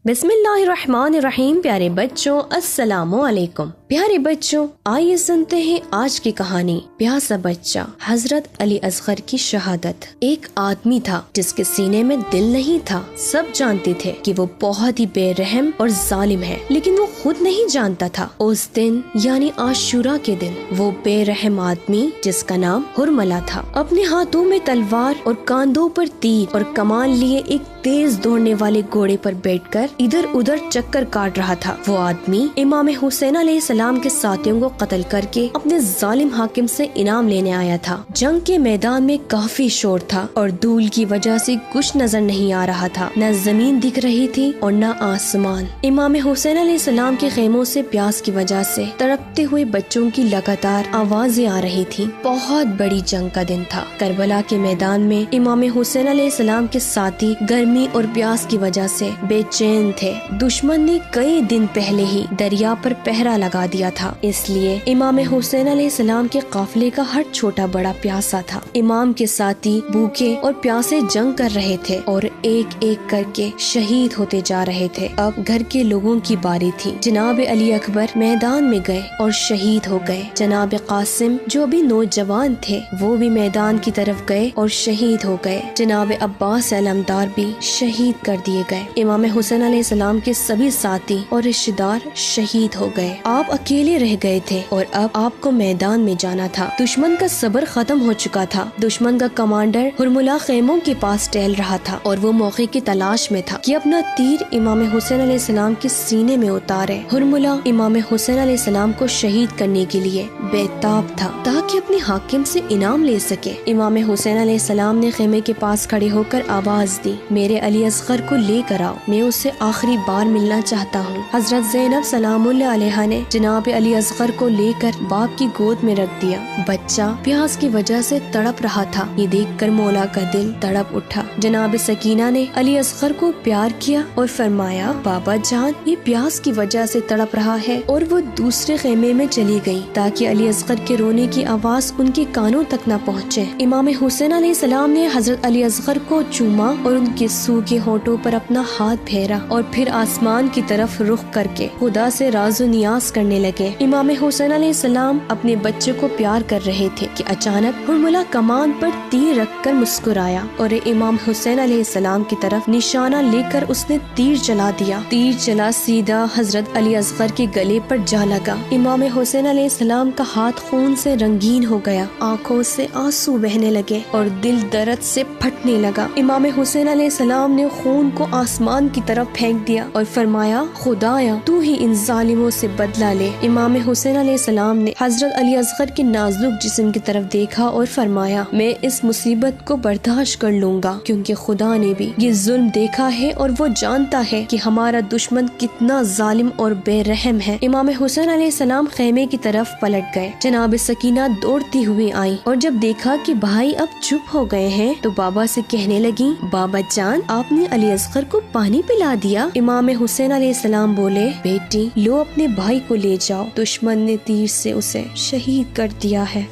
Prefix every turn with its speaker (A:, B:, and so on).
A: بسم اللہ الرحمن الرحیم۔ پیارے بچوں السلام علیکم۔ پیارے بچوں آئیے سنتے ہیں آج کی کہانی پیاسا بچہ، حضرت علی اصغر کی شہادت۔ ایک آدمی تھا جس کے سینے میں دل نہیں تھا۔ سب جانتے تھے کہ وہ بہت ہی بے رحم اور ظالم ہے، لیکن وہ خود نہیں جانتا تھا۔ اس دن یعنی عاشوراء کے دن وہ بے رحم آدمی جس کا نام ہرملہ تھا، اپنے ہاتھوں میں تلوار اور کاندھوں پر تیر اور کمان لیے ایک تیز دوڑنے والے گھوڑے پر بیٹھ کر ادھر ادھر چکر کاٹ رہا تھا۔ وہ آدمی امام حسین علیہ السلام کے ساتھیوں کو قتل کر کے اپنے ظالم حاکم سے انعام لینے آیا تھا۔ جنگ کے میدان میں کافی شور تھا اور دھول کی وجہ سے کچھ نظر نہیں آ رہا تھا، نہ زمین دکھ رہی تھی اور نہ آسمان۔ امام حسین علیہ السلام کے خیموں سے پیاس کی وجہ سے تڑپتے ہوئے بچوں کی لگاتار آوازیں آ رہی تھی۔ بہت بڑی جنگ کا دن تھا۔ کربلا کے میدان میں امام حسین علیہ السلام کے ساتھی گرمی اور پیاس کی وجہ سے بے چین تھے۔ دشمن نے کئی دن پہلے ہی دریا پر پہرا لگا دیا تھا، اس لیے امام حسین علیہ السلام کے قافلے کا ہر چھوٹا بڑا پیاسا تھا۔ امام کے ساتھی بھوکے اور پیاسے جنگ کر رہے تھے اور ایک ایک کر کے شہید ہوتے جا رہے تھے۔ اب گھر کے لوگوں کی باری تھی۔ جناب علی اکبر میدان میں گئے اور شہید ہو گئے۔ جناب قاسم جو بھی نوجوان تھے وہ بھی میدان کی طرف گئے اور شہید ہو گئے۔ جناب عباس علمدار بھی شہید کر دیے گئے۔ امام حسین علیہ السلام کے سبھی ساتھی اور رشتہ دار شہید ہو گئے۔ آپ اکیلے رہ گئے تھے اور اب آپ کو میدان میں جانا تھا۔ دشمن کا صبر ختم ہو چکا تھا۔ دشمن کا کمانڈر ہرملہ خیموں کے پاس ٹہل رہا تھا اور وہ موقع کی تلاش میں تھا کہ اپنا تیر امام حسین علیہ السلام کے سینے میں اتارے۔ ہرملہ امام حسین علیہ السلام کو شہید کرنے کے لیے بے تاب تھا تاکہ اپنے حاکم سے انعام لے سکے۔ امام حسین علیہ السلام نے خیمے کے پاس کھڑے ہو کر آواز دی، میرے علی اصغر کو لے کر آؤ، میں اس سے آخری بار ملنا چاہتا ہوں۔ حضرت زینب سلام اللہ علیہا نے جناب علی اصغر کو لے کر باپ کی گود میں رکھ دیا۔ بچہ پیاس کی وجہ سے تڑپ رہا تھا، یہ دیکھ کر مولا کا دل تڑپ اٹھا۔ جناب سکینہ نے علی اصغر کو پیار کیا اور فرمایا، بابا جان یہ پیاس کی وجہ سے تڑپ رہا ہے، اور وہ دوسرے خیمے میں چلی گئی تاکہ علی اصغر کے رونے کی آواز ان کے کانوں تک نہ پہنچے۔ امام حسین علیہ السلام نے حضرت علی اصغر کو چوما اور ان کے سوکھے ہونٹوں پر اپنا ہاتھ پھیرا اور پھر آسمان کی طرف رخ کر کے خدا سے راز و نیاز کرنے لگے۔ امام حسین علیہ السلام اپنے بچے کو پیار کر رہے تھے کہ اچانک ہرملہ کمان پر تیر رکھ کر مسکرایا اور امام حسین علیہ السلام کی طرف نشانہ لے کر اس نے تیر چلا دیا۔ تیر چلا سیدھا حضرت علی اصغر کے گلے پر جا لگا۔ امام حسین علیہ السلام کا ہاتھ خون سے رنگین ہو گیا، آنکھوں سے آنسو بہنے لگے اور دل درد سے پھٹنے لگا۔ امام حسین علیہ السلام نے خون کو آسمان کی طرف پھینک دیا اور فرمایا، خدایا تو ہی ان ظالموں سے بدلہ لے۔ امام حسین علیہ السلام نے حضرت علی اصغر کے نازک جسم کی طرف دیکھا اور فرمایا، میں اس مصیبت کو برداشت کر لوں گا کیونکہ خدا نے بھی یہ ظلم دیکھا ہے اور وہ جانتا ہے کہ ہمارا دشمن کتنا ظالم اور بے رحم ہے۔ امام حسین علیہ السلام خیمے کی طرف پلٹ گئے۔ جناب سکینہ دوڑتی ہوئی آئی اور جب دیکھا کہ بھائی اب چپ ہو گئے ہیں تو بابا سے کہنے لگی، بابا جان آپ نے علی اصغر کو پانی پلا دیا؟ امام حسین علیہ السلام بولے، بیٹی لو اپنے بھائی کو لے جاؤ، دشمن نے تیر سے اسے شہید کر دیا ہے۔